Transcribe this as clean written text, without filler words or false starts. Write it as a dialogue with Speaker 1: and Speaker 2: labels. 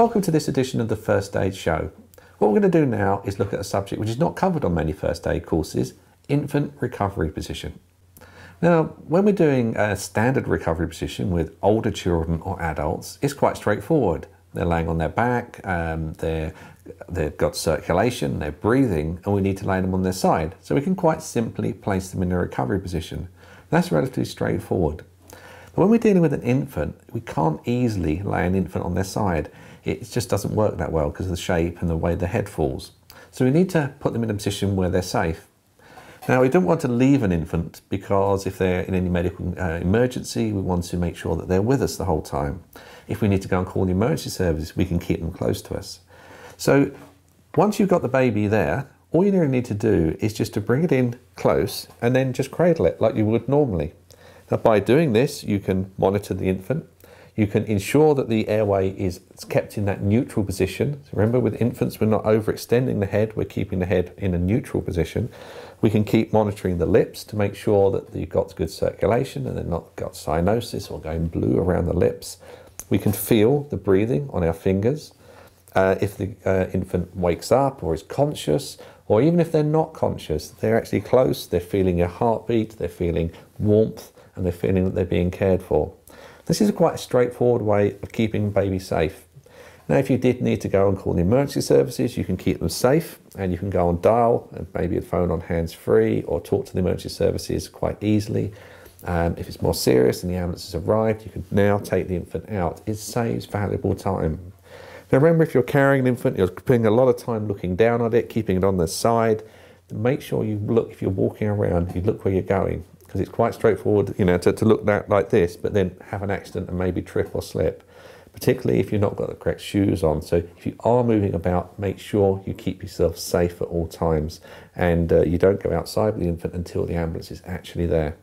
Speaker 1: Welcome to this edition of the First Aid Show. What we're going to do now is look at a subject which is not covered on many first aid courses, infant recovery position. Now, when we're doing a standard recovery position with older children or adults, it's quite straightforward. They're laying on their back, they've got circulation, they're breathing, and we need to lay them on their side. So we can quite simply place them in a recovery position. That's relatively straightforward. But when we're dealing with an infant, we can't easily lay an infant on their side. It just doesn't work that well because of the shape and the way the head falls. So we need to put them in a position where they're safe. Now, we don't want to leave an infant because if they're in any medical emergency, we want to make sure that they're with us the whole time. If we need to go and call the emergency service, we can keep them close to us. So once you've got the baby there, all you really need to do is just to bring it in close and then just cradle it like you would normally. Now, by doing this, you can monitor the infant. You can ensure that the airway is kept in that neutral position. So remember, with infants, we're not overextending the head, we're keeping the head in a neutral position. We can keep monitoring the lips to make sure that you've got good circulation and they've not got cyanosis or going blue around the lips. We can feel the breathing on our fingers. If the infant wakes up or is conscious, or even if they're not conscious, they're actually close, they're feeling your heartbeat, they're feeling warmth, and they're feeling that they're being cared for. This is quite a straightforward way of keeping baby safe. Now, if you did need to go and call the emergency services, you can keep them safe and you can go on dial and maybe a phone on hands-free or talk to the emergency services quite easily. If it's more serious and the ambulance has arrived, you can now take the infant out. It saves valuable time. Now remember, if you're carrying an infant, you're spending a lot of time looking down on it, keeping it on the side. Make sure you look, if you're walking around, you look where you're going. Because it's quite straightforward, you know, to look like this, but then have an accident and maybe trip or slip, particularly if you've not got the correct shoes on. So if you are moving about, make sure you keep yourself safe at all times and you don't go outside with the infant until the ambulance is actually there.